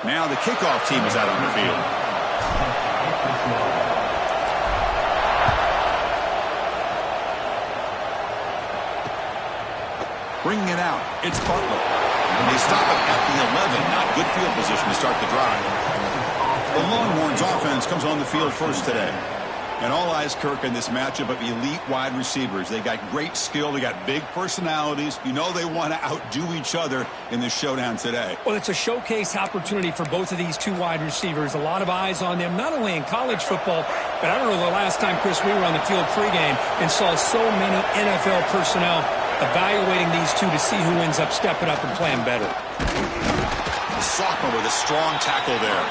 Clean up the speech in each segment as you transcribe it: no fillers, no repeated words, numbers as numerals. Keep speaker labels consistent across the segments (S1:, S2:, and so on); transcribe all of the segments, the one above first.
S1: Now the kickoff team is out on the field. Bringing it out, it's Butler. And they stop it at the 11. Not good field position to start the drive. The Longhorns offense comes on the field first today. And all eyes, Kirk, in this matchup of elite wide receivers. They got great skill. They got big personalities. You know they want to outdo each other in this showdown today.
S2: Well, it's a showcase opportunity for both of these two wide receivers. A lot of eyes on them, not only in college football, but I don't know the last time, Chris, we were on the field pregame and saw so many NFL personnel evaluating these two to see who ends up stepping up and playing better.
S1: The sophomore with a strong tackle there.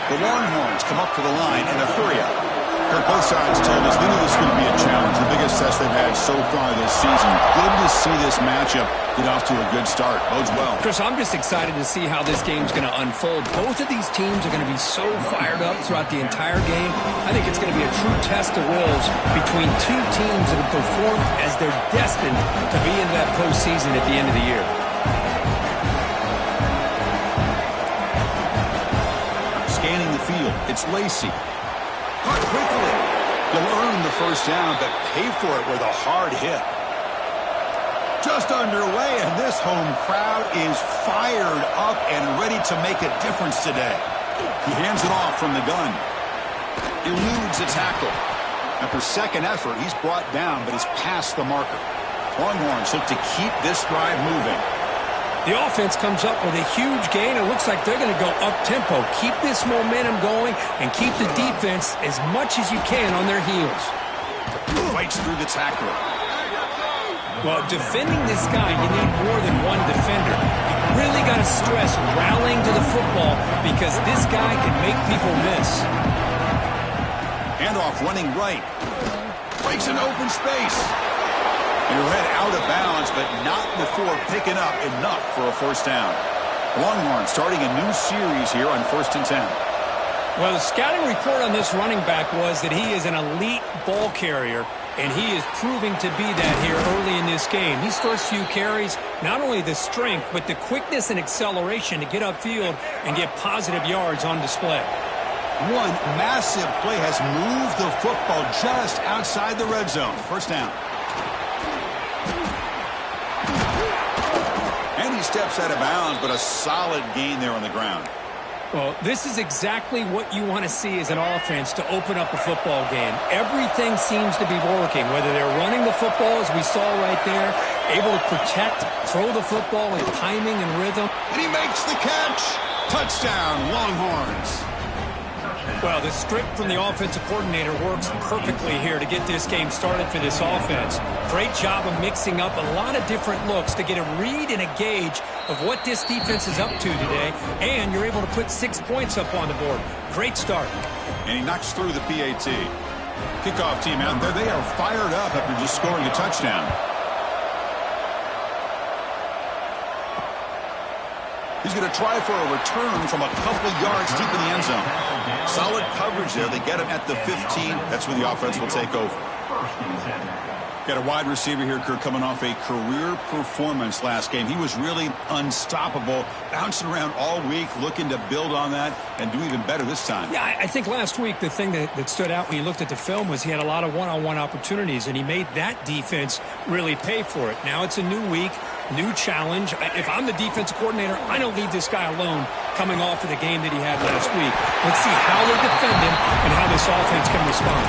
S1: The Longhorns come up to the line in a hurry-up. Both sides told us they knew this was going to be a challenge, the biggest test they've had so far this season. Good to see this matchup get off to a good start. Bodes well.
S2: Chris, I'm just excited to see how this game's going to unfold. Both of these teams are going to be so fired up throughout the entire game. I think it's going to be a true test of wills between two teams that have performed as they're destined to be in that postseason at the end of the year.
S1: Scanning the field, it's Lacey. Caught quickly. You'll earn the first down, but pay for it with a hard hit. Just underway, and this home crowd is fired up and ready to make a difference today. He hands it off from the gun. Eludes a tackle. After second effort, he's brought down, but he's past the marker. Longhorns look to keep this drive moving.
S2: The offense comes up with a huge gain. It looks like they're going to go up-tempo. Keep this momentum going and keep the defense as much as you can on their heels.
S1: Fights through the tackler.
S2: Well, defending this guy, you need more than one defender. You really got to stress rallying to the football because this guy can make people miss.
S1: Handoff running right. Breaks an open space. And he'll head out of bounds, but not before picking up enough for a first down. Longhorn starting a new series here on 1st and 10.
S2: Well, the scouting report on this running back was that he is an elite ball carrier, and he is proving to be that here early in this game. These first few carries, not only the strength, but the quickness and acceleration to get upfield and get positive yards on display.
S1: One massive play has moved the football just outside the red zone. First down. And he steps out of bounds, but a solid gain there on the ground.
S2: Well, this is exactly what you want to see as an offense to open up a football game. Everything seems to be working, whether they're running the football, as we saw right there, able to protect, throw the football in timing and rhythm.
S1: And he makes the catch. Touchdown, Longhorns.
S2: Well, the script from the offensive coordinator works perfectly here to get this game started for this offense. Great job of mixing up a lot of different looks to get a read and a gauge of what this defense is up to today, and you're able to put 6 points up on the board. Great start. And he knocks through the PAT.
S1: Kickoff team out there, they are fired up after just scoring a touchdown. He's going to try for a return from a couple yards deep in the end zone. Solid coverage there. They get him at the 15. That's where the offense will take over. Got a wide receiver here, Kirk, coming off a career performance last game. He was really unstoppable, bouncing around all week, looking to build on that and do even better this time.
S2: Yeah, I think last week the thing that stood out when you looked at the film was he had a lot of one-on-one opportunities, and he made that defense really pay for it. Now it's a new week, new challenge. If I'm the defensive coordinator, I don't leave this guy alone coming off of the game that he had last week. Let's see how they defend him and how this offense can respond.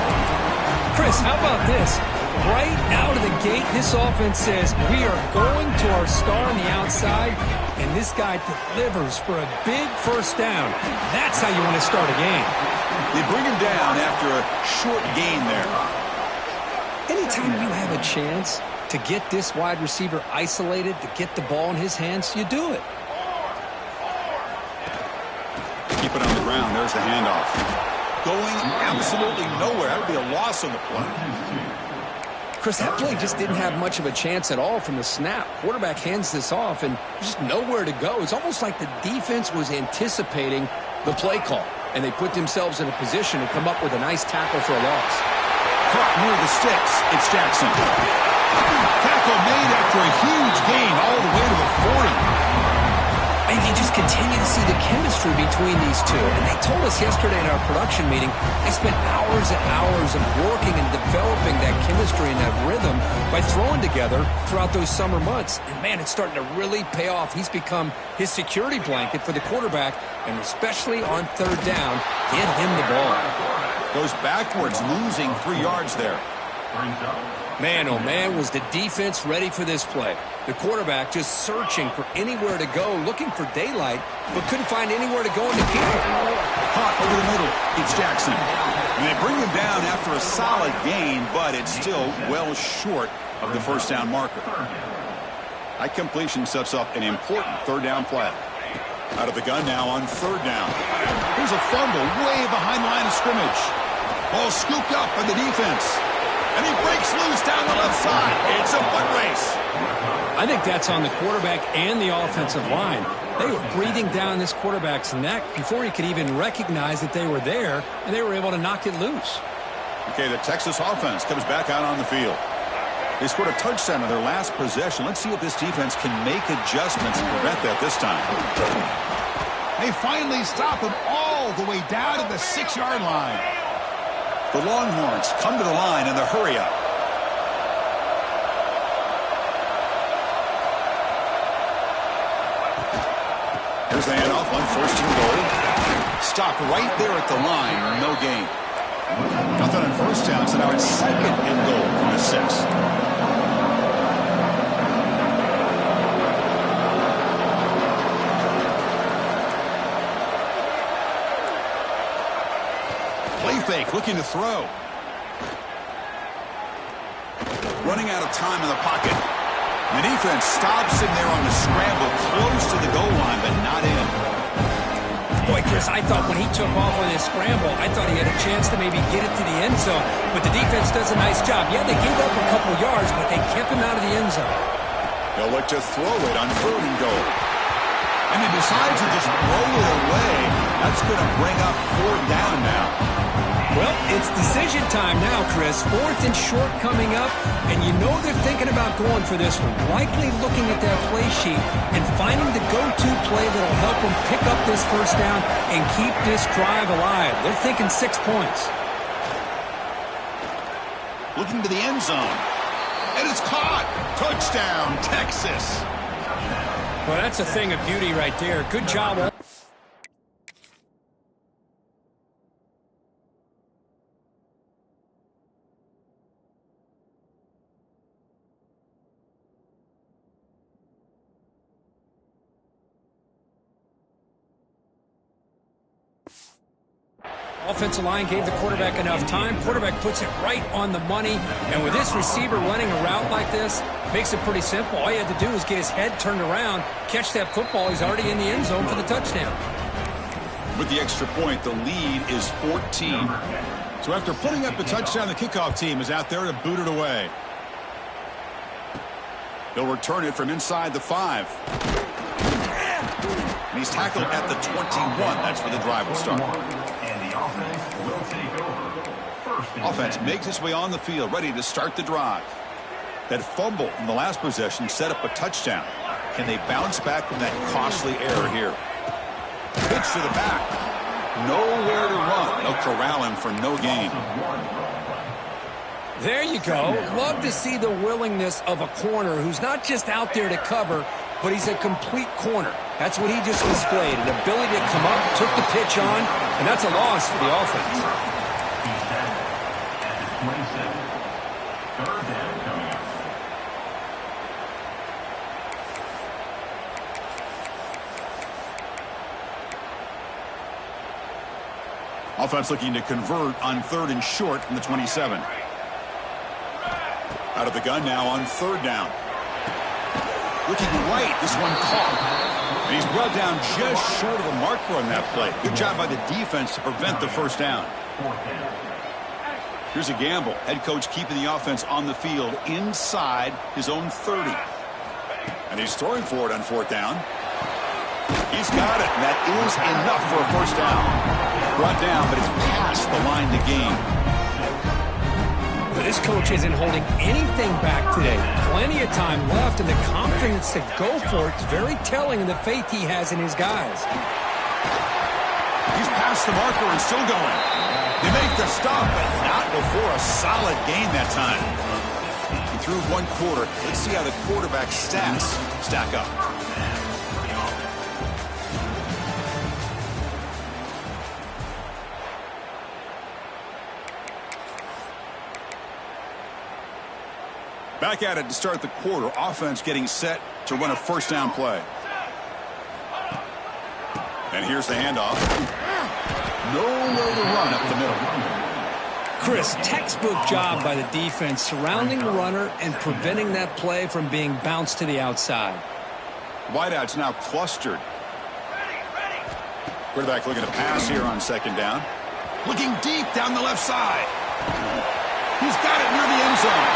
S2: Chris, how about this? Right out of the gate, this offense says, we are going to our star on the outside, and this guy delivers for a big first down. That's how you want to start a game.
S1: They bring him down after a short gain there.
S2: Anytime you have a chance to get this wide receiver isolated, to get the ball in his hands, you do it.
S1: Keep it on the ground. There's the handoff. Going absolutely nowhere. That would be a loss on the play.
S2: Chris, that play just didn't have much of a chance at all from the snap. Quarterback hands this off, and just nowhere to go. It's almost like the defense was anticipating the play call, and they put themselves in a position to come up with a nice tackle for a loss.
S1: Caught near the sticks. It's Jackson. Tackle made after a huge gain all the way to the 40.
S2: And you just continue to see the chemistry between these two. And they told us yesterday in our production meeting, they spent hours and hours of working and developing that chemistry and that rhythm by throwing together throughout those summer months. And, man, it's starting to really pay off. He's become his security blanket for the quarterback, and especially on third down, get him the ball.
S1: Goes backwards, losing 3 yards there.
S2: Man, oh man, was the defense ready for this play. The quarterback just searching for anywhere to go, looking for daylight, but couldn't find anywhere to go in the keeper.
S1: Hot over the middle. It's Jackson. And they bring him down after a solid gain, but it's still well short of the first down marker. That completion sets up an important third down play. Out of the gun now on third down. Here's a fumble way behind the line of scrimmage. Ball scooped up by the defense. And he breaks loose down the left side. It's a foot race.
S2: I think that's on the quarterback and the offensive line. They were breathing down this quarterback's neck before he could even recognize that they were there, and they were able to knock it loose.
S1: Okay, the Texas offense comes back out on the field. They scored a touchdown in their last possession. Let's see if this defense can make adjustments and prevent that this time. They finally stop him all the way down to the 6-yard line. The Longhorns come to the line in the hurry-up. Here's the handoff on first and goal. Stopped right there at the line. No gain. Nothing on first down, so now it's second and goal from the 6. Play fake, looking to throw. Running out of time in the pocket. The defense stops him there on the scramble, close to the goal line, but not in.
S2: Boy, Chris, I thought when he took off on his scramble, I thought he had a chance to maybe get it to the end zone. But the defense does a nice job. Yeah, they gave up a couple yards, but they kept him out of the end zone.
S1: They'll look to throw it on third and goal. And he decides to just throw it away. That's going to bring up fourth down now.
S2: Well, it's decision time now, Chris. Fourth and short coming up, and you know they're thinking about going for this one. Likely looking at that play sheet and finding the go-to play that'll help them pick up this first down and keep this drive alive. They're thinking 6 points.
S1: Looking to the end zone. And it's caught. Touchdown, Texas.
S2: Well, that's a thing of beauty right there. Good job. Offensive line gave the quarterback enough time. Quarterback puts it right on the money. And with this receiver running a route like this, makes it pretty simple. All you had to do is get his head turned around, catch that football. He's already in the end zone for the touchdown.
S1: With the extra point, the lead is 14. So after putting up the touchdown, the kickoff team is out there to boot it away. They'll return it from inside the 5. And he's tackled at the 21. That's where the drive will start. Offense makes its way on the field, ready to start the drive. That fumble in the last possession set up a touchdown. Can they bounce back from that costly error here? Pitch to the back. Nowhere to run. They'll corral him for no gain.
S2: There you go. Love to see the willingness of a corner who's not just out there to cover, but he's a complete corner. That's what he just displayed, an ability to come up, took the pitch on, and that's a loss for the offense.
S1: Offense looking to convert on third and short from the 27. Out of the gun now on third down. Looking right, this one caught. And he's brought down just short of the marker on that play. Good job by the defense to prevent the first down. Here's a gamble. Head coach keeping the offense on the field inside his own 30. And he's throwing for it on fourth down. He's got it, and that is enough for a first down. Brought down, but it's past the line to gain.
S2: This coach isn't holding anything back today. Plenty of time left, and the confidence to go for it is very telling of the faith he has in his guys.
S1: He's past the marker and still going. They make the stop, but not before a solid gain that time. He threw one quarter. Let's see how the quarterback stats stack up. Back at it to start the quarter. Offense getting set to run a first down play. And here's the handoff. Nowhere to run up the middle.
S2: Chris, textbook job by the defense surrounding the runner and preventing that play from being bounced to the outside.
S1: Wideout's now clustered. Quarterback looking to pass here on second down. Looking deep down the left side. He's got it near the end zone.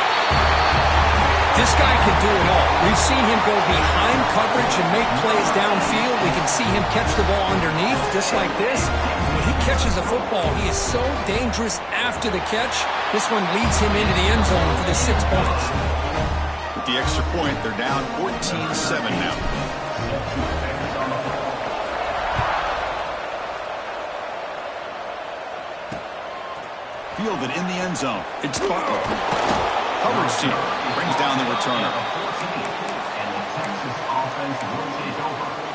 S2: This guy can do it all. We've seen him go behind coverage and make plays downfield. We can see him catch the ball underneath, just like this. When he catches a football, he is so dangerous after the catch. This one leads him into the end zone for the 6 points.
S1: With the extra point, they're down 14-7 now. Fielded in the end zone. It's Butler. Coverage team brings down the returner.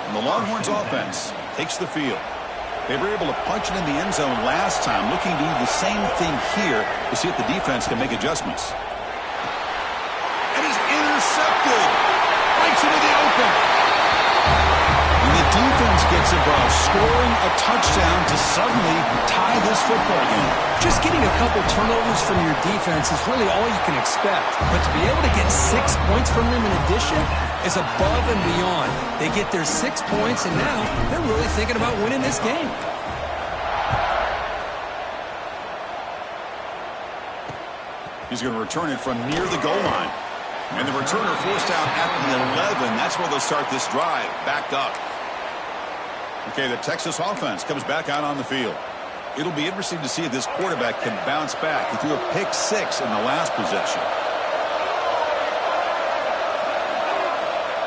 S1: And the Longhorns offense takes the field. They were able to punch it in the end zone last time, looking to do the same thing here to see if the defense can make adjustments. And he's intercepted. Right into the open. And the defense gets involved, scoring a touchdown to suddenly tie this football game.
S2: Just getting a couple turnovers from your defense is really all you can expect. But to be able to get 6 points from them in addition is above and beyond. They get their 6 points, and now they're really thinking about winning this game.
S1: He's going to return it from near the goal line. And the returner forced out at the 11. That's where they'll start this drive, backed up. Okay, the Texas offense comes back out on the field. It'll be interesting to see if this quarterback can bounce back. He threw a pick 6 in the last possession.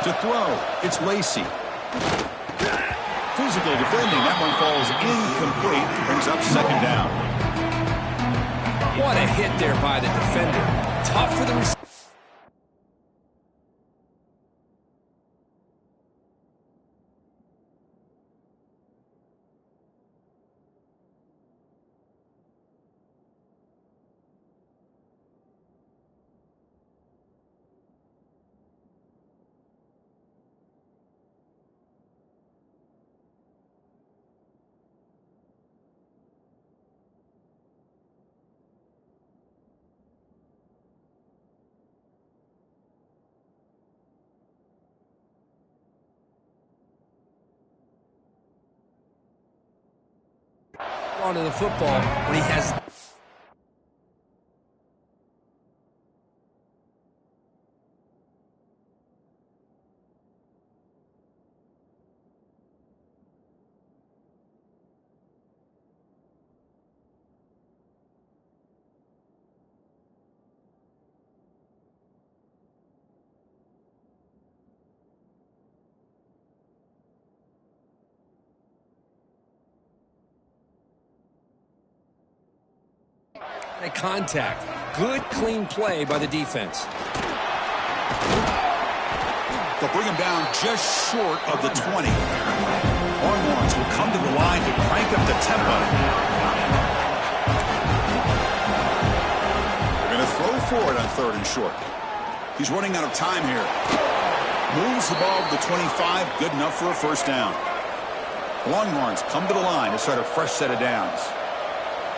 S1: To throw, it's Lacey. Physical defending. That one falls incomplete. Brings up second down.
S2: What a hit there by the defender. Tough for the receiver. Onto the football when he has. Contact. Good, clean play by the defense.
S1: They'll bring him down just short of the 20. Longhorns will come to the line to crank up the tempo. They're going to throw for it on 3rd and short. He's running out of time here. Moves the ball to the 25. Good enough for a first down. Longhorns come to the line to start a fresh set of downs.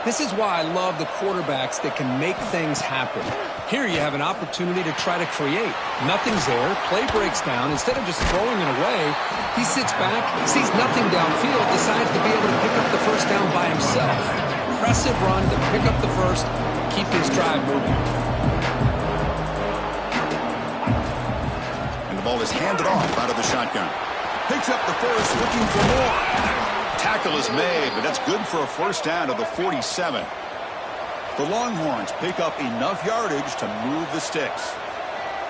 S2: This is why I love the quarterbacks that can make things happen. Here you have an opportunity to try to create. Nothing's there. Play breaks down. Instead of just throwing it away, he sits back, sees nothing downfield, decides to be able to pick up the first down by himself. Impressive run to pick up the first, keep this drive moving.
S1: And the ball is handed off out of the shotgun. Picks up the first, looking for more. Tackle is made, but that's good for a first down to the 47. The Longhorns pick up enough yardage to move the sticks.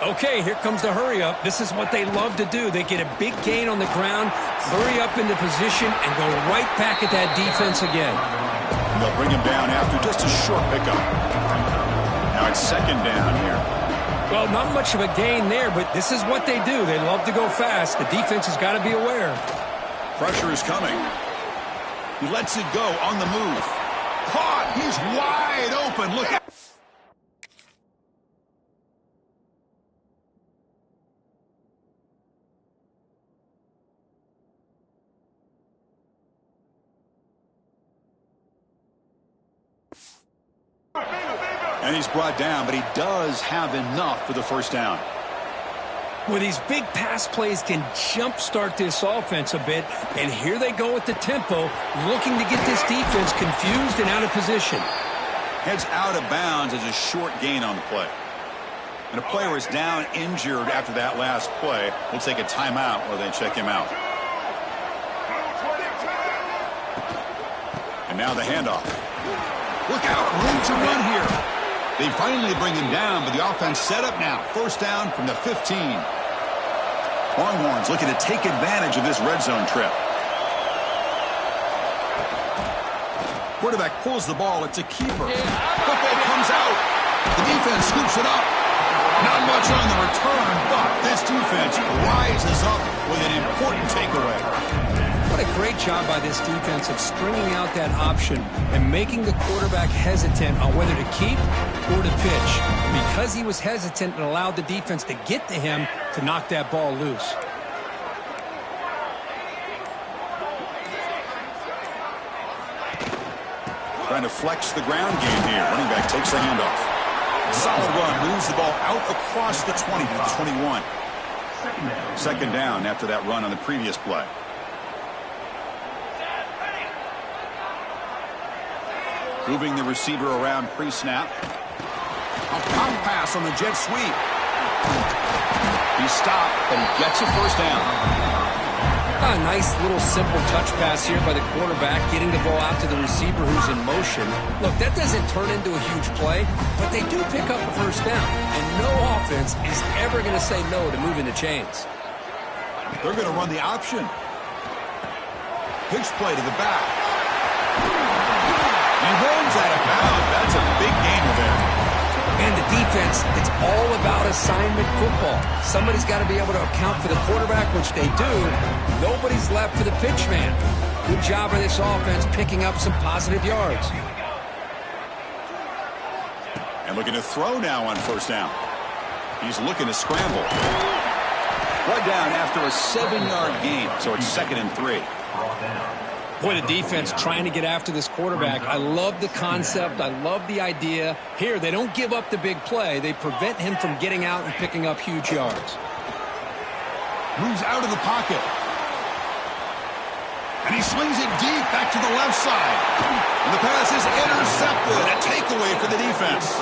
S2: Okay, here comes the hurry up. This is what they love to do. They get a big gain on the ground, hurry up into position, and go right back at that defense again.
S1: And they'll bring him down after just a short pickup. Now it's second down here.
S2: Well, not much of a gain there, but this is what they do. They love to go fast. The defense has got to be aware.
S1: Pressure is coming. He lets it go on the move. Caught! He's wide open. Look out. And he's brought down, but he does have enough for the first down.
S2: Well, these big pass plays can jumpstart this offense a bit, and here they go with the tempo, looking to get this defense confused and out of position.
S1: Heads out of bounds as a short gain on the play. And a player is down injured after that last play. We'll take a timeout while they check him out. And now the handoff. Look out, room to run here. They finally bring him down, but the offense set up now. First down from the 15. Longhorns looking to take advantage of this red zone trip. Quarterback pulls the ball. It's a keeper. Football comes out. The defense scoops it up. Not much on the return, but this defense rises up with an important takeaway.
S2: What a great job by this defense of stringing out that option and making the quarterback hesitant on whether to keep or to pitch. Because he was hesitant and allowed the defense to get to him to knock that ball loose.
S1: Trying to flex the ground game here. Running back takes the handoff. Solid run. Moves the ball out across the 20 to the 21. Second down after that run on the previous play. Moving the receiver around pre-snap. A pop pass on the jet sweep. He stopped, but he gets a first down.
S2: A nice little simple touch pass here by the quarterback, getting the ball out to the receiver who's in motion. Look, that doesn't turn into a huge play, but they do pick up a first down. And no offense is ever going to say no to moving the chains.
S1: They're going to run the option. Pitch play to the back. He runs out of bounds. That's a big gainer there.
S2: And the defense, it's all about assignment football. Somebody's got to be able to account for the quarterback, which they do. Nobody's left for the pitch man. Good job by this offense picking up some positive yards.
S1: And looking to throw now on first down. He's looking to scramble. Brought down after a 7-yard gain, so it's 2nd and 3.
S2: Boy, the defense trying to get after this quarterback. I love the concept. I love the idea. Here, they don't give up the big play. They prevent him from getting out and picking up huge yards.
S1: Moves out of the pocket. And he swings it deep back to the left side. And the pass is intercepted. A takeaway for the defense.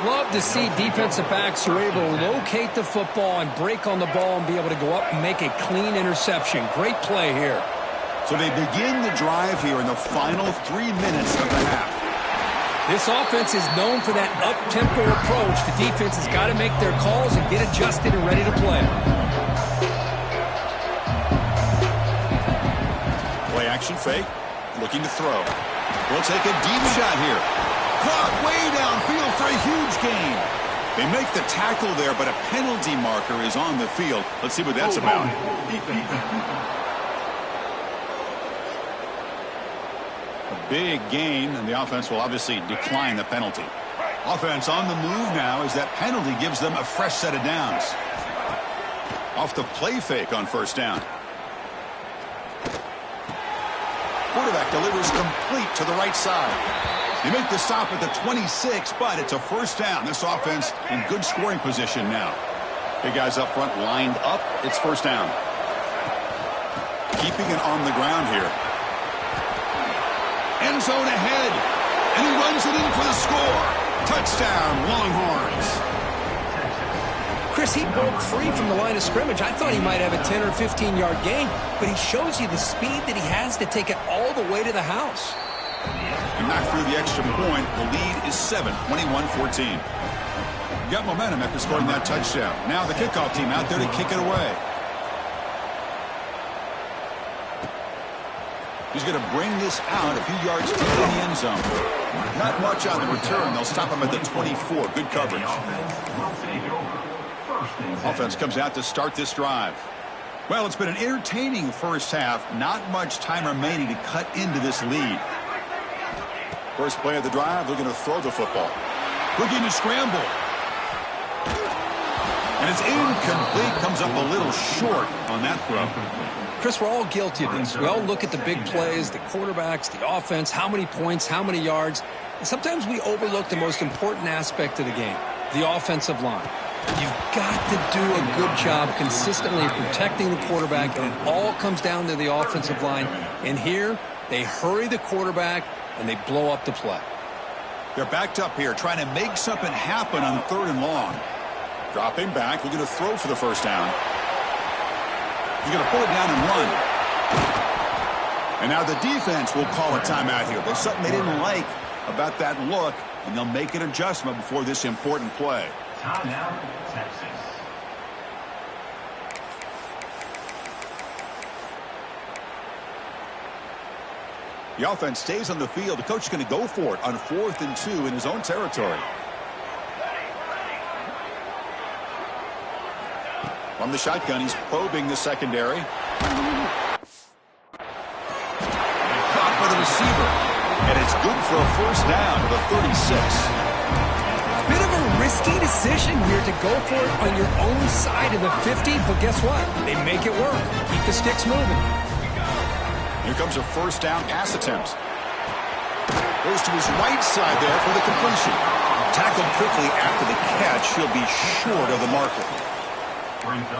S2: Love to see defensive backs who are able to locate the football and break on the ball and be able to go up and make a clean interception. Great play here.
S1: So they begin the drive here in the final 3 minutes of the half.
S2: This offense is known for that up-tempo approach. The defense has got to make their calls and get adjusted and ready to play.
S1: Play action fake. Looking to throw. We'll take a deep shot here. Caught way downfield for a huge gain. They make the tackle there, but a penalty marker is on the field. Let's see what that's about. Big gain, and the offense will obviously decline the penalty. Offense on the move now as that penalty gives them a fresh set of downs. Off the play fake on first down. Quarterback delivers complete to the right side. They make the stop at the 26, but it's a first down. This offense in good scoring position now. Big guys up front lined up. It's first down. Keeping it on the ground here. End zone ahead, and he runs it in for the score. Touchdown, Longhorns.
S2: Chris, he broke free from the line of scrimmage. I thought he might have a 10 or 15-yard gain, but he shows you the speed that he has to take it all the way to the house.
S1: And not through the extra point. The lead is 7, 21-14. Got momentum after scoring that touchdown. Now the kickoff team out there to kick it away. He's going to bring this out a few yards deep in the end zone. Not much on the return. They'll stop him at the 24. Good coverage. Offense comes out to start this drive. Well, it's been an entertaining first half. Not much time remaining to cut into this lead. First play of the drive, they're going to throw the football. Looking to scramble. And it's incomplete. Comes up a little short on that throw.
S2: Chris, we're all guilty of this. We all look at the big plays, the quarterbacks, the offense, how many points, how many yards. And sometimes we overlook the most important aspect of the game, the offensive line. You've got to do a good job consistently protecting the quarterback, and it all comes down to the offensive line. And here, they hurry the quarterback, and they blow up the play.
S1: They're backed up here, trying to make something happen on 3rd and long. Dropping back, looking to throw for the first down. He's going to pull it down and run. And now the defense will call a timeout here. There's something they didn't like about that look, and they'll make an adjustment before this important play.
S3: Timeout, Texas.
S1: The offense stays on the field. The coach is going to go for it on 4th and 2 in his own territory. From the shotgun, he's probing the secondary. Caught by the receiver. And it's good for a first down to the 36.
S2: Bit of a risky decision here to go for it on your own side of the 50, but guess what? They make it work. Keep the sticks moving.
S1: Here comes a first down pass attempt. Goes to his right side there for the completion. Tackled quickly after the catch. He'll be short of the marker.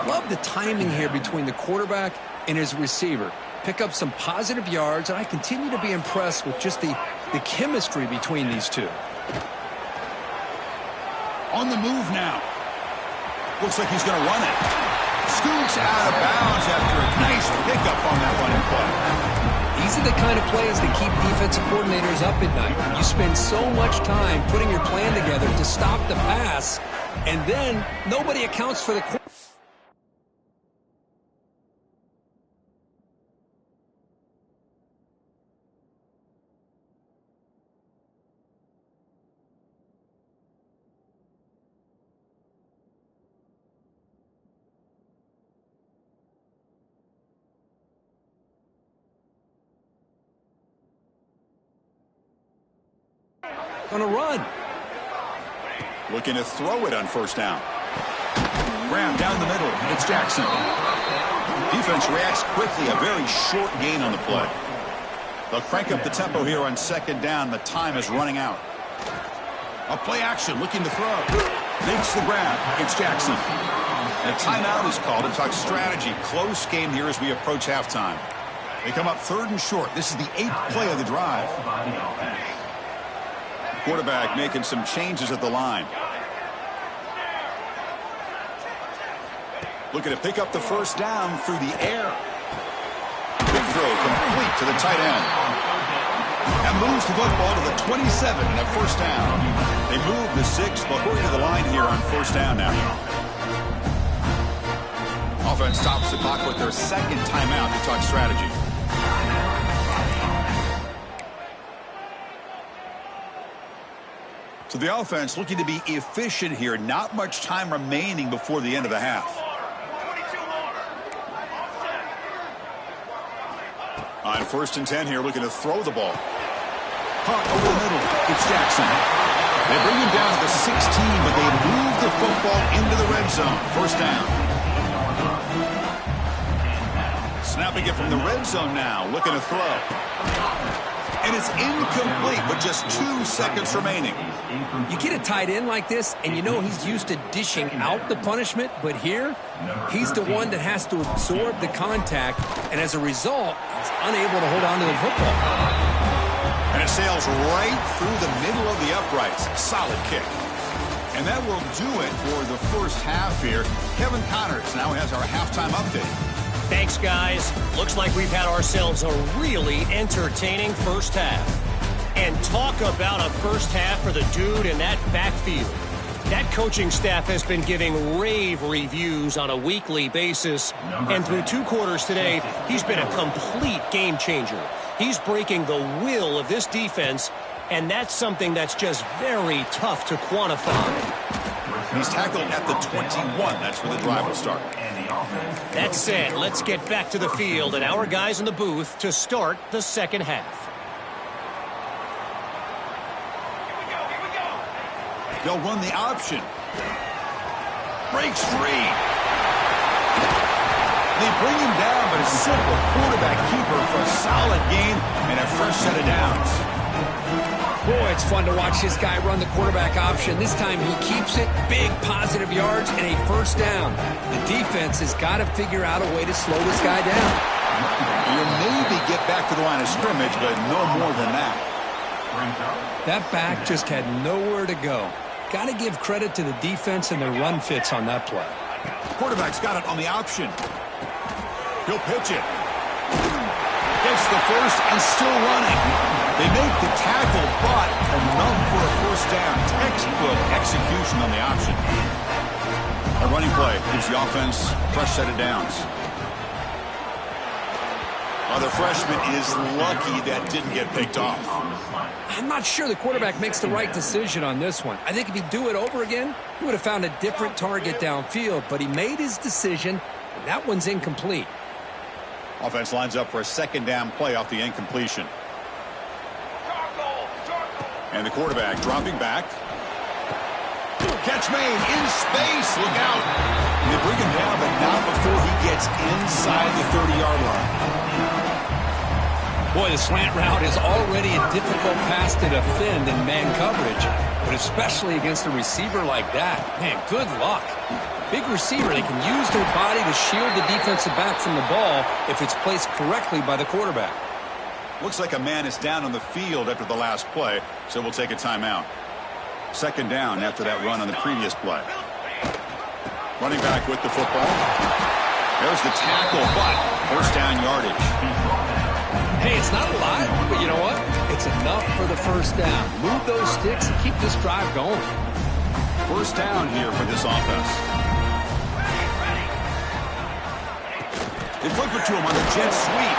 S2: Love the timing here between the quarterback and his receiver. Pick up some positive yards, and I continue to be impressed with just the chemistry between these two.
S1: On the move now. Looks like he's going to run it. Scoots out of bounds after a nice pickup on that running play.
S2: These are the kind of plays that keep defensive coordinators up at night. You spend so much time putting your plan together to stop the pass, and then nobody accounts for the quarterback. On a run.
S1: Looking to throw it on first down. Graham down the middle. It's Jackson. Defense reacts quickly. A very short gain on the play. They'll crank up the tempo here on 2nd down. The time is running out. A play action. Looking to throw. Makes the grab. It's Jackson. And a timeout is called to talk strategy. Close game here as we approach halftime. They come up 3rd and short. This is the 8th play of the drive. Quarterback making some changes at the line. Looking to pick up the first down through the air. Big throw complete to the tight end. That moves the football to the 27 and a first down. They move the 6, but hurry to the line here on first down now. Offense stops the clock with their 2nd timeout to talk strategy. So the offense looking to be efficient here. Not much time remaining before the end of the half. On 1st and 10 here, looking to throw the ball. Caught over the middle. It's Jackson. They bring him down to the 16, but they move the football into the red zone. First down. Snapping it from the red zone now, looking to throw. And it's incomplete with just 2 seconds remaining.
S2: You get a tight end like this, and you know he's used to dishing out the punishment, but here, he's the one that has to absorb the contact, and as a result, he's unable to hold on to the football.
S1: And it sails right through the middle of the uprights. Solid kick. And that will do it for the first half here. Kevin Connors now has our halftime update.
S4: Thanks, guys. Looks like we've had ourselves a really entertaining first half. And talk about a first half for the dude in that backfield. That coaching staff has been giving rave reviews on a weekly basis. And through 2 quarters today, he's been a complete game changer. He's breaking the will of this defense, and that's something that's just very tough to quantify.
S1: He's tackled at the 21. That's where the drive will start.
S4: That said, let's get back to the field and our guys in the booth to start the second half.
S1: They'll run the option. Breaks free. They bring him down, but a simple quarterback keeper for a solid gain and a fresh set of downs.
S2: Boy, it's fun to watch this guy run the quarterback option. This time he keeps it, big positive yards, and a first down. The defense has got to figure out a way to slow this guy down.
S1: You'll maybe get back to the line of scrimmage, but no more than that.
S2: That back just had nowhere to go. Got to give credit to the defense and their run fits on that play.
S1: Quarterback's got it on the option. He'll pitch it. Gets the first and still running. They make the tackle, but enough for a first down. Textbook execution on the option. A running play gives the offense a fresh set of downs. The freshman is lucky that didn't get picked off.
S2: I'm not sure the quarterback makes the right decision on this one. I think if he'd do it over again, he would have found a different target downfield, but he made his decision, and that one's incomplete.
S1: Offense lines up for a second down play off the incompletion. And the quarterback dropping back. Catch made in space. Look out. They bring him down, but not before he gets inside the 30-yard line.
S2: Boy, the slant route is already a difficult pass to defend in man coverage, but especially against a receiver like that. Man, good luck. Big receiver, they can use their body to shield the defensive back from the ball if it's placed correctly by the quarterback.
S1: Looks like a man is down on the field after the last play, so we'll take a timeout. Second down after that run on the previous play. Running back with the football. There's the tackle, but first down yardage.
S2: Hey, it's not a lot, but you know what? It's enough for the first down. Move those sticks and keep this drive going.
S1: First down here for this offense. They flip it to him on the jet sweep.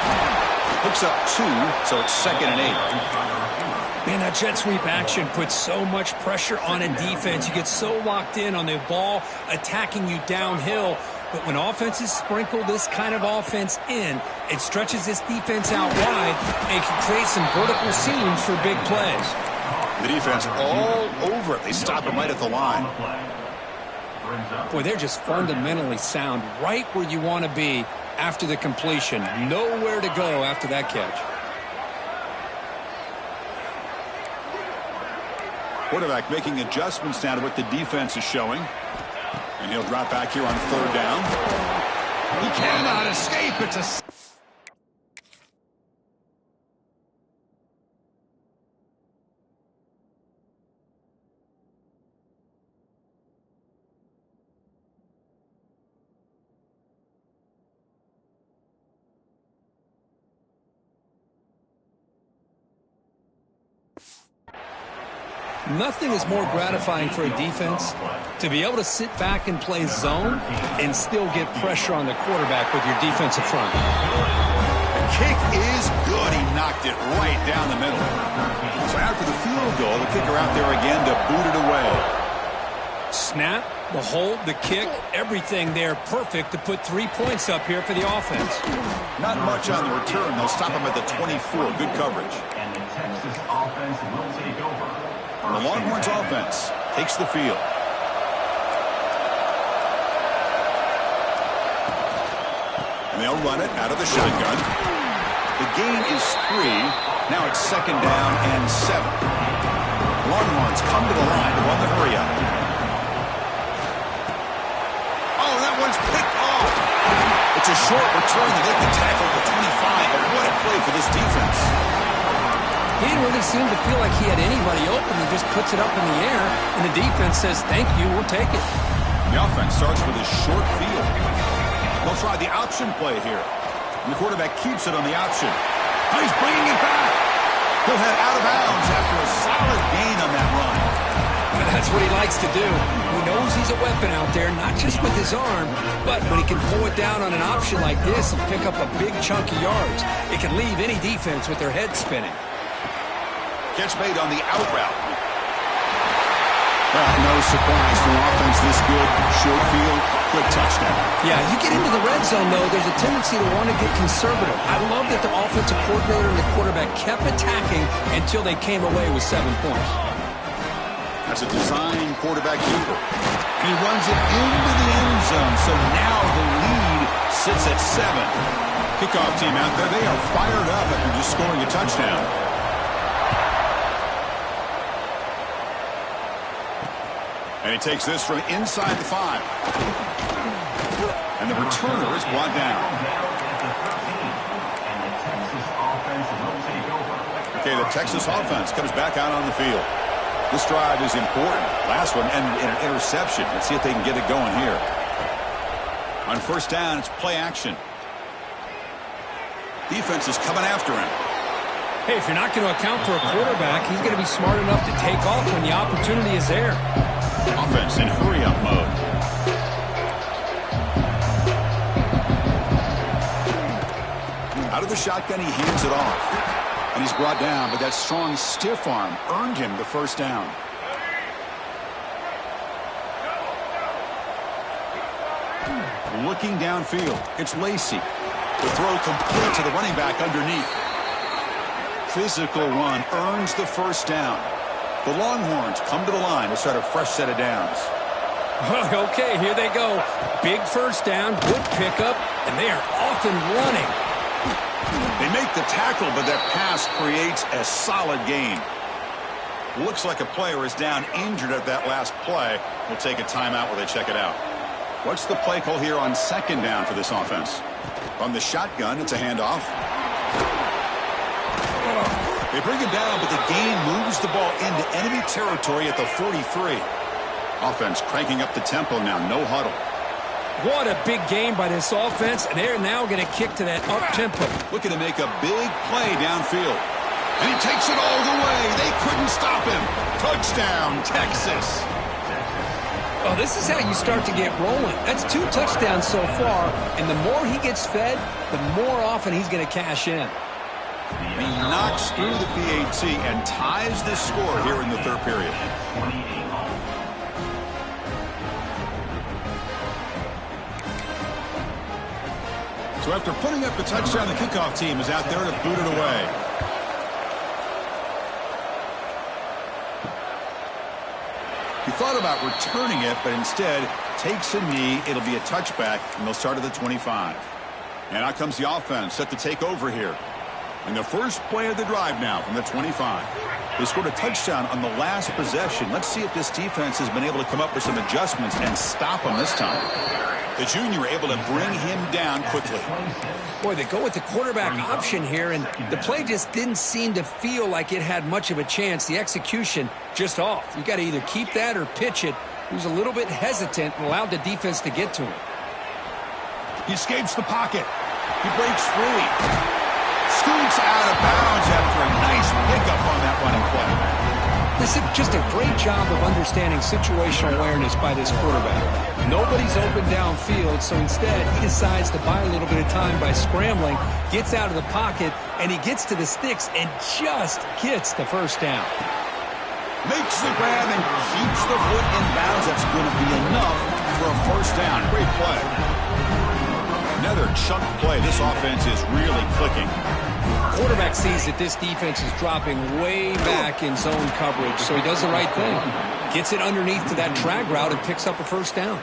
S1: Hooks up 2, so it's 2nd and 8.
S2: Man, that jet sweep action puts so much pressure on a defense. You get so locked in on the ball attacking you downhill. But when offenses sprinkle this kind of offense in, it stretches this defense out wide and can create some vertical seams for big plays.
S1: The defense all over it. They stop him right at the line.
S2: Boy, they're just fundamentally sound right where you want to be after the completion. Nowhere to go after that catch.
S1: Quarterback making adjustments now to what the defense is showing. And he'll drop back here on 3rd down. He cannot escape. It's a...
S2: Nothing is more gratifying for a defense to be able to sit back and play zone and still get pressure on the quarterback with your defensive front.
S1: The kick is good. He knocked it right down the middle. So after the field goal, the kicker out there again to boot it away.
S2: Snap, the hold, the kick, everything there perfect to put 3 points up here for the offense.
S1: Not much on the return. They'll stop him at the 24. Good coverage.
S3: And the Texas offense will take over.
S1: The Longhorns offense takes the field. And they'll run it out of the shotgun. The gain is 3. Now it's 2nd down and 7. Longhorns come to the line to run the hurry up. Oh, that one's picked off. It's a short return to make the tackle at the 25. But what a play for this defense.
S2: He didn't really seem to feel like he had anybody open. He just puts it up in the air, and the defense says, thank you, we'll take it.
S1: The offense starts with a short field. They'll try the option play here. And the quarterback keeps it on the option. Oh, he's bringing it back. He'll head out of bounds after a solid gain on that run.
S2: And That's what he likes to do. He knows he's a weapon out there, not just with his arm, but when he can pull it down on an option like this and pick up a big chunk of yards, it can leave any defense with their head spinning.
S1: Catch made on the out route. No surprise for an offense this good. Short field, quick touchdown.
S2: Yeah, you get into the red zone, though, there's a tendency to want to get conservative. I love that the offensive coordinator and the quarterback kept attacking until they came away with 7 points.
S1: That's a design quarterback keeper. He runs it into the end zone, so now the lead sits at 7. Kickoff team out there, they are fired up after just scoring a touchdown. And he takes this from inside the 5. And the returner is brought down. Okay, the Texas offense comes back out on the field. This drive is important. Last one ended in an interception. Let's see if they can get it going here. On first down, it's play action. Defense is coming after him.
S2: Hey, if you're not going to account for a quarterback, he's going to be smart enough to take off when the opportunity is there.
S1: Offense in hurry-up mode. Out of the shotgun, he hands it off. And he's brought down, but that strong stiff arm earned him the first down. Looking downfield, it's Lacy. The throw complete to the running back underneath. Physical run earns the first down. The Longhorns come to the line to start a fresh set of downs.
S2: Okay, here they go. Big first down, good pickup, and they are off and running.
S1: They make the tackle, but that pass creates a solid gain. Looks like a player is down injured at that last play. We'll take a timeout while they check it out. What's the play call here on second down for this offense? From the shotgun, it's a handoff. They bring him down, but the gain moves the ball into enemy territory at the 43. Offense cranking up the tempo now, no huddle.
S2: What a big game by this offense, and they're now going to kick to that up-tempo.
S1: Looking to make a big play downfield. And he takes it all the way. They couldn't stop him. Touchdown, Texas.
S2: Oh, this is how you start to get rolling. That's 2 touchdowns so far, and the more he gets fed, the more often he's going to cash in.
S1: He knocks through the PAT and ties the score here in the third period. So after putting up the touchdown, the kickoff team is out there to boot it away. He thought about returning it, but instead takes a knee. It'll be a touchback, and they'll start at the 25. And out comes the offense set to take over here. And the first play of the drive now from the 25. They scored a touchdown on the last possession. Let's see if this defense has been able to come up with some adjustments and stop them this time. The junior able to bring him down quickly.
S2: Boy, they go with the quarterback option here, and the play just didn't seem to feel like it had much of a chance. The execution just off. You got to either keep that or pitch it. He was a little bit hesitant and allowed the defense to get to him.
S1: He escapes the pocket. He breaks free. Scoots out of bounds after a nice pickup on that running play.
S2: This is just a great job of understanding situational awareness by this quarterback. Nobody's open downfield, so instead he decides to buy a little bit of time by scrambling, gets out of the pocket, and he gets to the sticks and just gets the first down.
S1: Makes the grab and keeps the foot in bounds. That's going to be enough for a first down. Great play. Another chunk play. This offense is really clicking.
S2: Quarterback sees that this defense is dropping way back in zone coverage, so he does the right thing. Gets it underneath to that drag route and picks up a first down.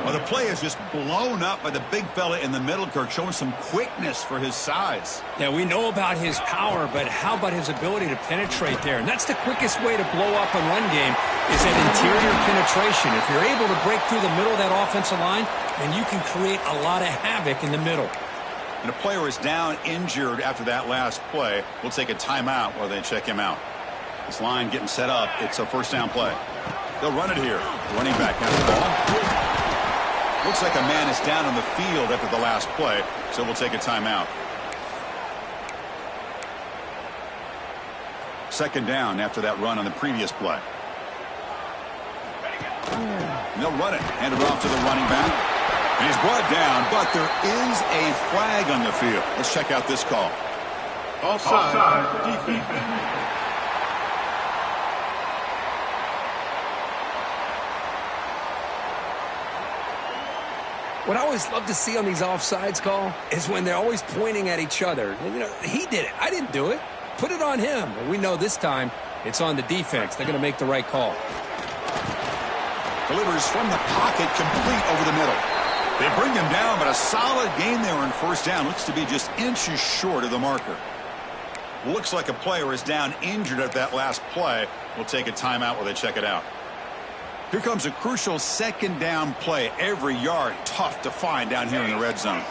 S1: Well, the play is just blown up by the big fella in the middle, Kirk, showing some quickness for his size.
S2: Yeah, we know about his power, but how about his ability to penetrate there? And that's the quickest way to blow up a run game is that interior penetration. If you're able to break through the middle of that offensive line, then you can create a lot of havoc in the middle.
S1: And a player is down injured after that last play. We'll take a timeout while they check him out. This line getting set up. It's a first down play. They'll run it here. The running back has the ball. Looks like a man is down on the field after the last play, so we'll take a timeout. Second down after that run on the previous play. And they'll run it. Hand it off to the running back. And he's brought down, but there is a flag on the field. Let's check out this call.
S3: Offside. Defense.
S2: What I always love to see on these offsides call is when they're always pointing at each other. You know, he did it. I didn't do it. Put it on him. And we know this time it's on the defense. They're going to make the right call.
S1: Delivers from the pocket, complete over the middle. They bring him down, but a solid gain there on first down. Looks to be just inches short of the marker. Looks like a player is down injured at that last play. We'll take a timeout while they check it out. Here comes a crucial second down play. Every yard tough to find down here in the red zone.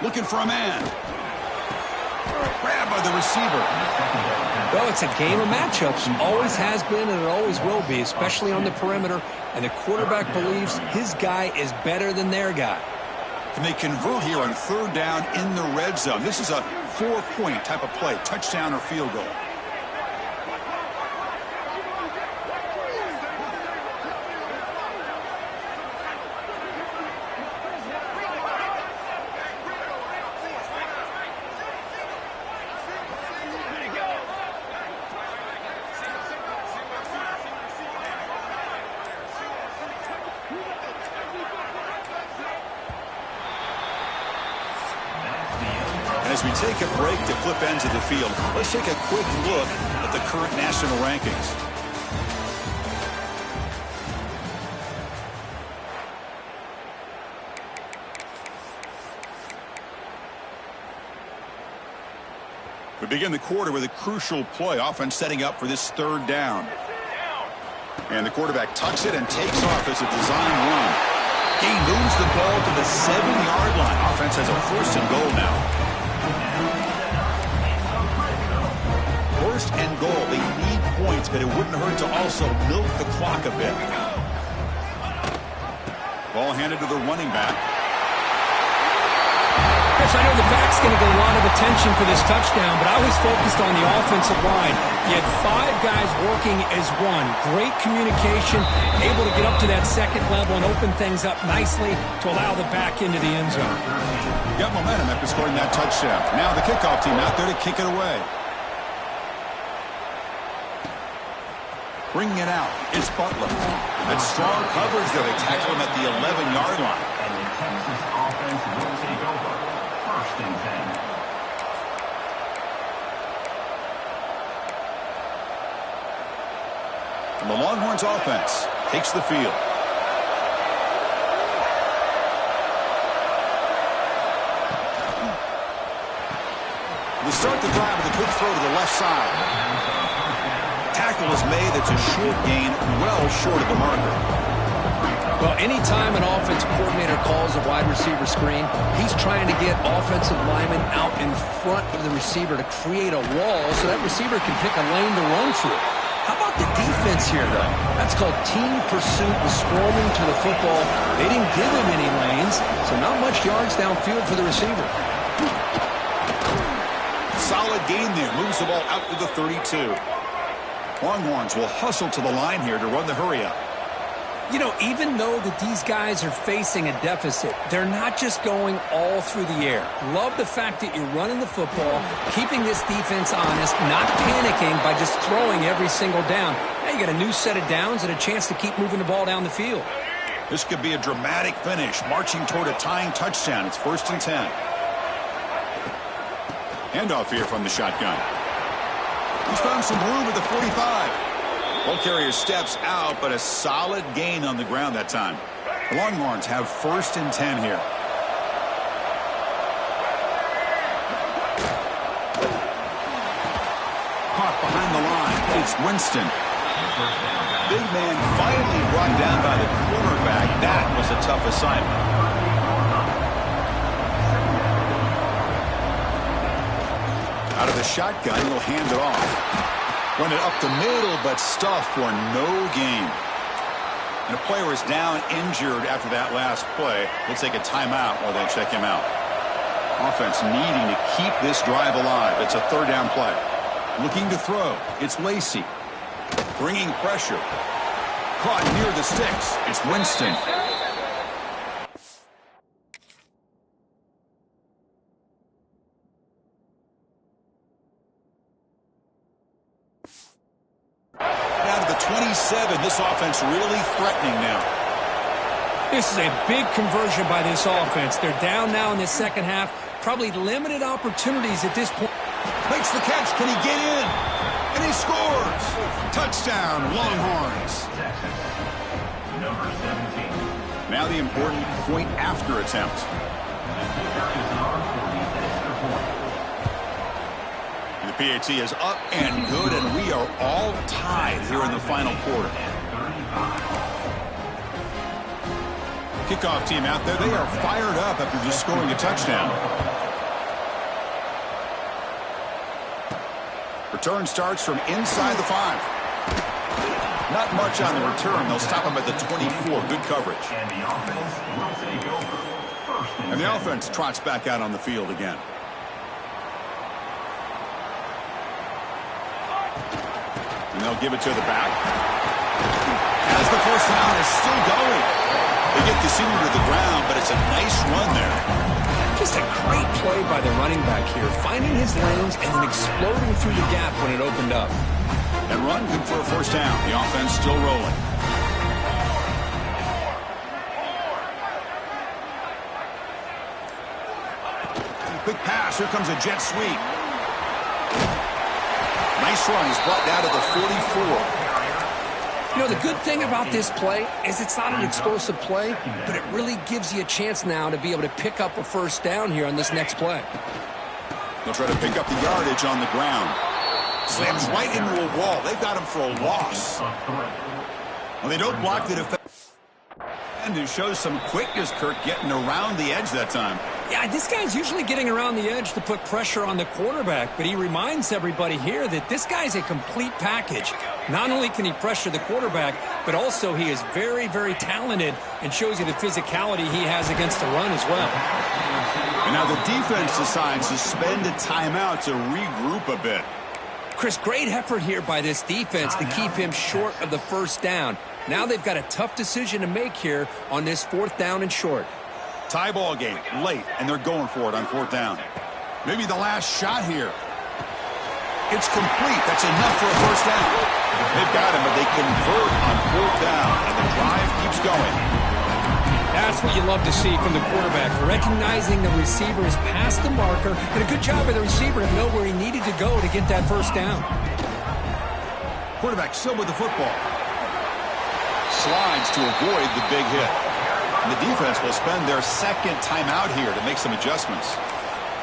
S1: Looking for a man. Grabbed by the receiver.
S2: Well, it's a game of matchups. Always has been and it always will be, especially on the perimeter. And the quarterback believes his guy is better than their guy.
S1: Can they convert here on third down in the red zone? This is a 4-point type of play, touchdown or field goal. As we take a break to flip ends of the field, let's take a quick look at the current national rankings. We begin the quarter with a crucial play, offense setting up for this third down. And the quarterback tucks it and takes off as a design run. He moves the ball to the 7-yard line. Offense has a first and goal now. First and goal. They need points, but it wouldn't hurt to also milk the clock a bit. Ball handed to the running back.
S2: Yes, I know the back's going to get a lot of attention for this touchdown, but I was focused on the offensive line. You had 5 guys working as one. Great communication, able to get up to that second level and open things up nicely to allow the back into the end zone.
S1: Got momentum after scoring that touchdown. Now the kickoff team out there to kick it away. Bringing it out, it's Butler. That's strong coverage there. They tackle him at the 11-yard line.
S3: And the Texas offense will take over. First and 10.
S1: And the Longhorns offense takes the field. They start the drive with a quick throw to the left side. Tackle is made. That's a short gain, well short of the marker.
S2: Well, anytime an offensive coordinator calls a wide receiver screen, he's trying to get offensive linemen out in front of the receiver to create a wall so that receiver can pick a lane to run through. How about the defense here, though? That's called team pursuit and swarming to the football. They didn't give him any lanes, so not much yards downfield for the receiver.
S1: Solid gain there. Moves the ball out to the 32. Longhorns will hustle to the line here to run the hurry-up.
S2: You know, even though that these guys are facing a deficit, they're not just going all through the air. Love the fact that you're running the football, keeping this defense honest, not panicking by just throwing every single down. Now you got a new set of downs and a chance to keep moving the ball down the field.
S1: This could be a dramatic finish, marching toward a tying touchdown. It's first and 10. Handoff here from the shotgun. He's found some room at the 45. Ball carrier steps out, but a solid gain on the ground that time. The Longhorns have first and 10 here. Caught behind the line. It's Winston. Big man finally brought down by the quarterback. That was a tough assignment. Out of the shotgun, he'll hand it off. Run it up the middle, but stuffed for no gain. And a player is down injured after that last play. We'll take a timeout while they check him out. Offense needing to keep this drive alive. It's a third down play. Looking to throw. It's Lacey. Bringing pressure. Caught near the sticks. It's Winston. Down to the 27. This offense really threatening now.
S2: This is a big conversion by this offense. They're down now in the second half. Probably limited opportunities at this point.
S1: Makes the catch. Can he get in? And he scores. Touchdown, Longhorns.
S3: Number 17.
S1: Now the important point after attempt. The PAT is up and good, and we are all tied here in the final quarter. Kickoff team out there, they are fired up after just scoring a touchdown. Return starts from inside the 5. Not much on the return. They'll stop him at the 24. Good coverage. And the offense trots back out on the field again. And they'll give it to the back. As the first down is still going. They get the senior to the ground, but it's a nice run there.
S2: Just a great play by the running back here, finding his lanes and then exploding through the gap when it opened up.
S1: And run good for a first down. The offense still rolling. Quick pass. Here comes a jet sweep. Nice run. He's brought down to the 44.
S2: You know, the good thing about this play is it's not an explosive play, but it really gives you a chance now to be able to pick up a first down here on this next play.
S1: They'll try to pick up the yardage on the ground. Slams right into a wall. They've got him for a loss. Well, they don't block the defense. And it shows some quickness, Kirk, getting around the edge that time.
S2: Yeah, this guy's usually getting around the edge to put pressure on the quarterback, but he reminds everybody here that this guy's a complete package. Not only can he pressure the quarterback, but also he is very, very talented and shows you the physicality he has against the run as well.
S1: And now the defense decides to spend a timeout to regroup a bit.
S2: Chris, great effort here by this defense to keep him short of the first down. Now they've got a tough decision to make here on this 4th down and short.
S1: Tie ball game, late, and they're going for it on 4th down. Maybe the last shot here. It's complete. That's enough for a first down. They've got him, but they convert on 4th down, and the drive keeps going.
S2: That's what you love to see from the quarterback, recognizing the receiver is past the marker, and a good job by the receiver to know where he needed to go to get that first down.
S1: Quarterback still with the football. Slides to avoid the big hit. And the defense will spend their second timeout here to make some adjustments.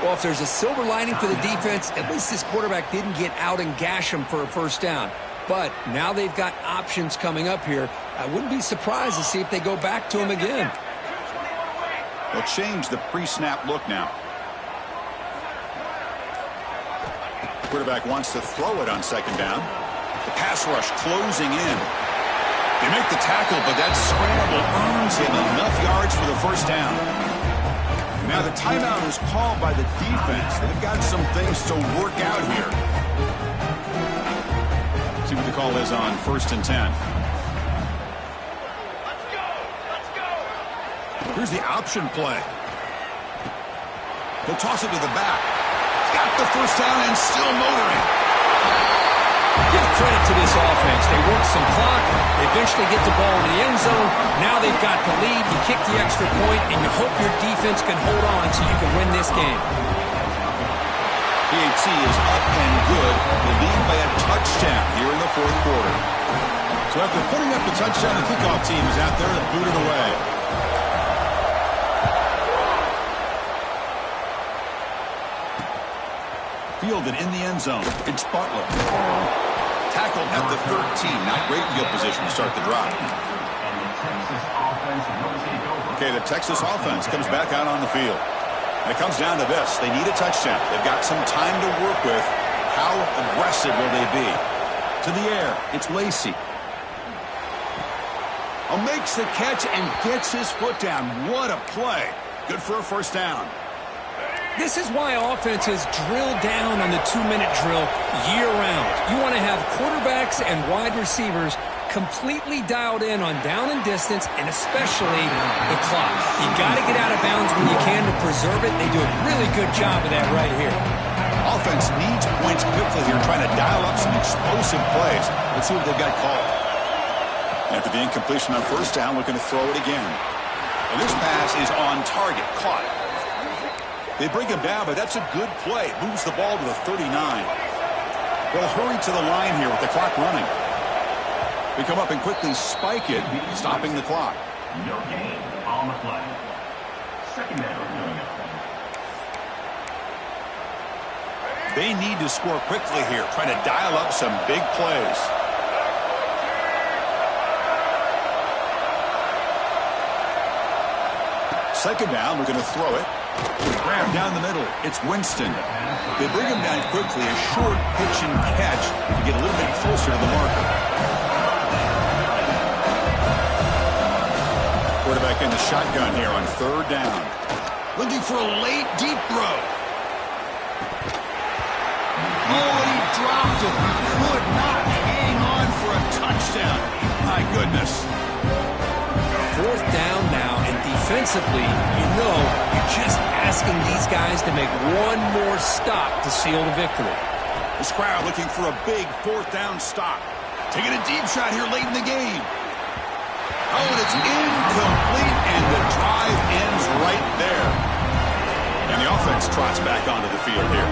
S2: Well, if there's a silver lining for the defense, at least this quarterback didn't get out and gash him for a first down. But now they've got options coming up here. I wouldn't be surprised to see if they go back to him again.
S1: They'll change the pre-snap look now. Quarterback wants to throw it on 2nd down. The pass rush closing in. They make the tackle, but that scramble earns him enough yards for the first down. Now the timeout is called by the defense. They've got some things to work out here. See what the call is on 1st and 10. Here's the option play. He'll toss it to the back. Got the first down and still motoring.
S2: Give credit to this offense. They work some clock. They eventually get the ball in the end zone. Now they've got the lead. You kick the extra point, and you hope your defense can hold on so you can win this game.
S1: PAT is up and good. They lead by a touchdown here in the 4th quarter. So after putting up the touchdown, the kickoff team is out there to boot it away. Fielded in the end zone. It's Butler. Tackled at the 13. Not great field position to start the drive. Okay, the Texas offense comes back out on the field. And it comes down to this. They need a touchdown. They've got some time to work with. How aggressive will they be? To the air. It's Lacey. Makes the catch and gets his foot down. What a play. Good for a first down.
S2: This is why offenses drill down on the 2-minute drill year-round. You want to have quarterbacks and wide receivers completely dialed in on down and distance, and especially the clock. You got to get out of bounds when you can to preserve it. They do a really good job of that right here.
S1: Offense needs points quickly here, trying to dial up some explosive plays. Let's see what they've got called. After the incompletion on first down, looking to throw it again. And this pass is on target, caught. They bring him down, but that's a good play. Moves the ball to the 39. They'll hurry to the line here with the clock running. They come up and quickly spike it, stopping the clock.
S3: No gain on the play. Second down coming up.
S1: They need to score quickly here, trying to dial up some big plays. Second down, we're going to throw it. Grab down the middle. It's Winston. They bring him down quickly, a short pitch and catch to get a little bit closer to the marker. Quarterback in the shotgun here on third down. Looking for a late, deep throw. Oh, and he dropped it. He could not hang on for a touchdown. My goodness.
S2: Fourth down now, and defensively, you're just asking these guys to make one more stop to seal the victory.
S1: This crowd looking for a big fourth down stop. Taking a deep shot here late in the game. Oh, and it's incomplete, and the drive ends right there. And the offense trots back onto the field here.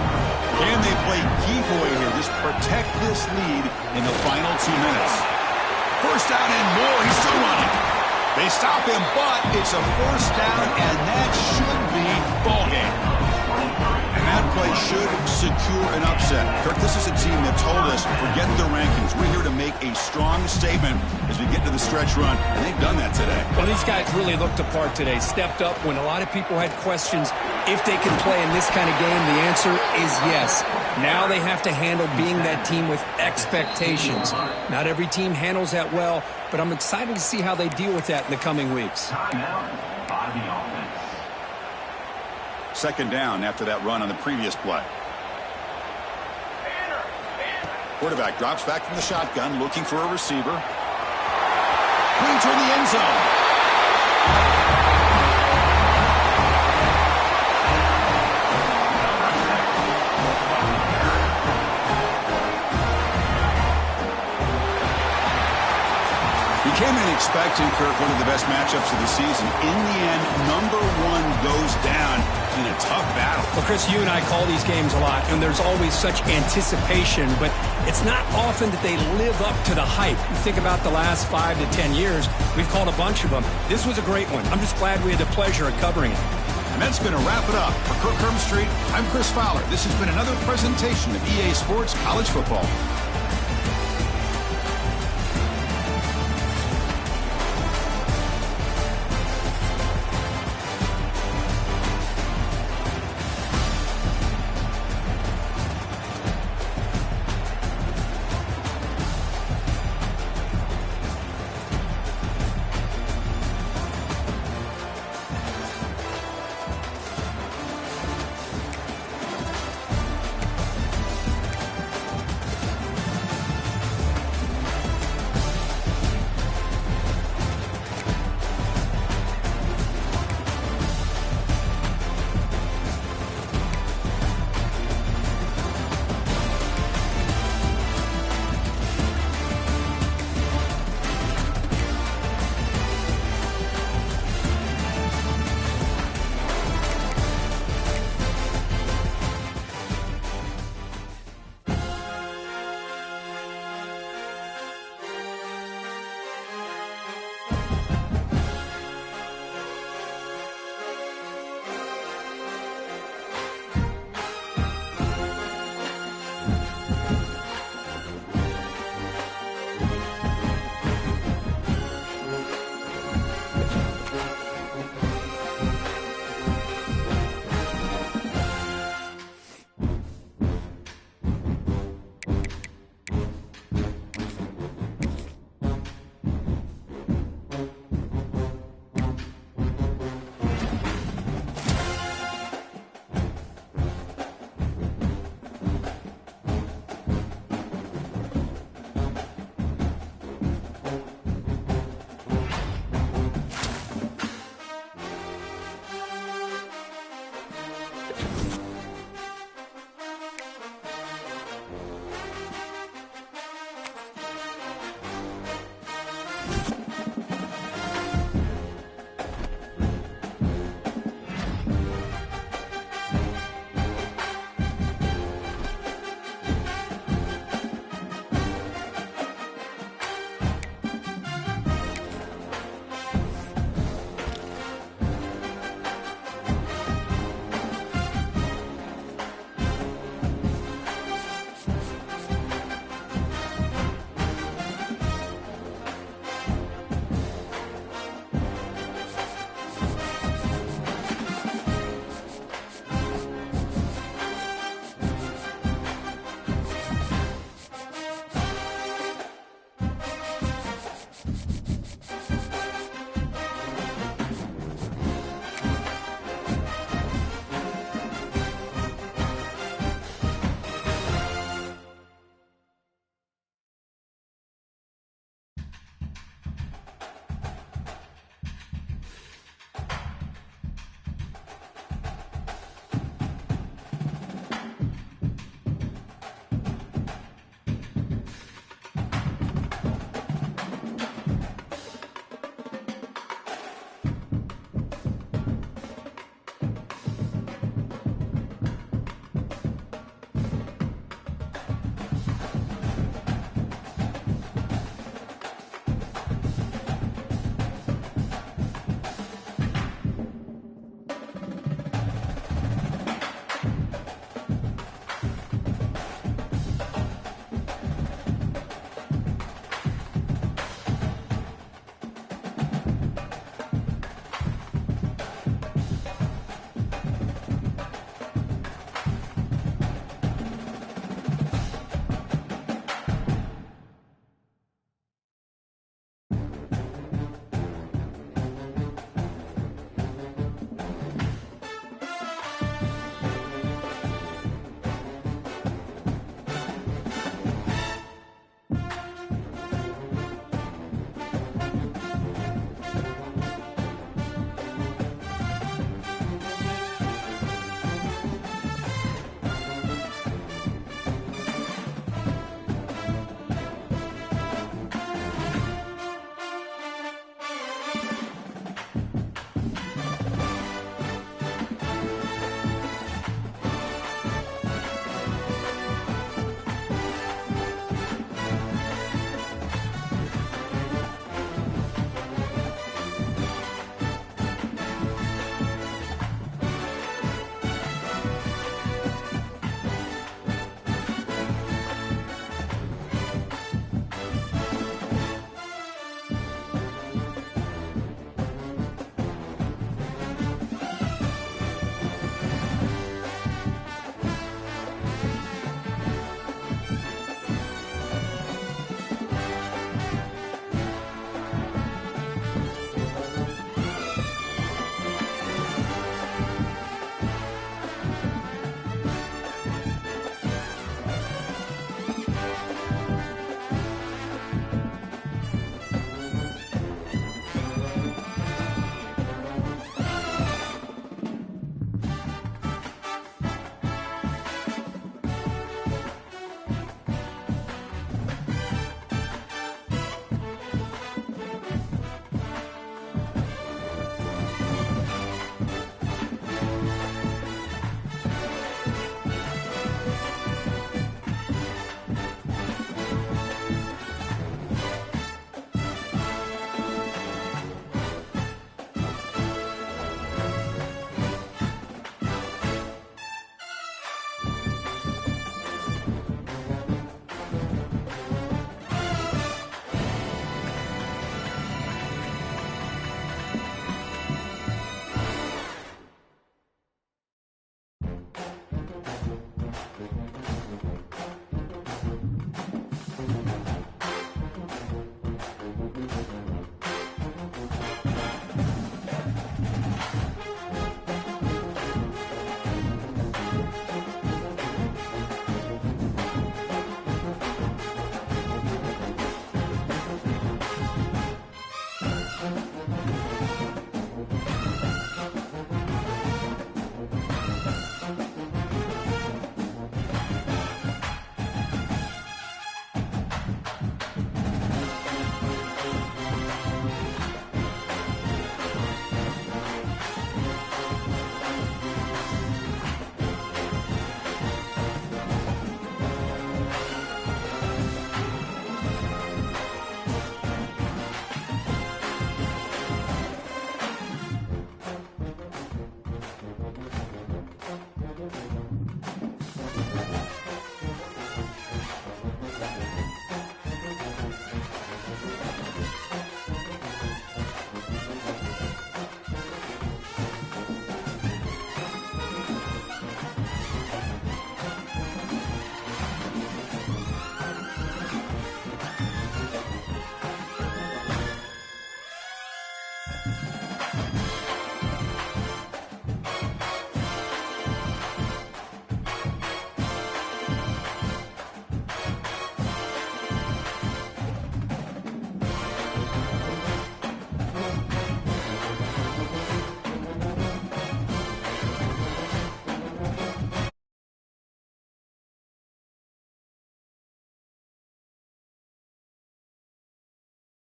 S1: Can they play keep away here? Just protect this lead in the final 2 minutes. First down and more. He's still running. They stop him, but it's a first down, and that should be ball game. And that play should secure an upset. Kirk, this is a team that told us, forget the rankings. We're here to make a strong statement as we get to the stretch run, and they've done that today.
S2: Well, these guys really looked apart today, stepped up when a lot of people had questions if they can play in this kind of game. The answer is yes. Now they have to handle being that team with expectations. Not every team handles that well, but I'm excited to see how they deal with that in the coming weeks.
S3: Timeout by the offense.
S1: Second down after that run on the previous play. Quarterback drops back from the shotgun, looking for a receiver. Putting toward the end zone. Came in expecting, Kirk, one of the best matchups of the season. In the end, number one goes down in a tough battle.
S2: Well, Chris, you and I call these games a lot, and there's always such anticipation, but it's not often that they live up to the hype. You think about the last 5 to 10 years, we've called a bunch of them. This was a great one. I'm just glad we had the pleasure of covering it.
S1: And that's going to wrap it up. For Kirk Street, I'm Chris Fowler. This has been another presentation of EA Sports College Football.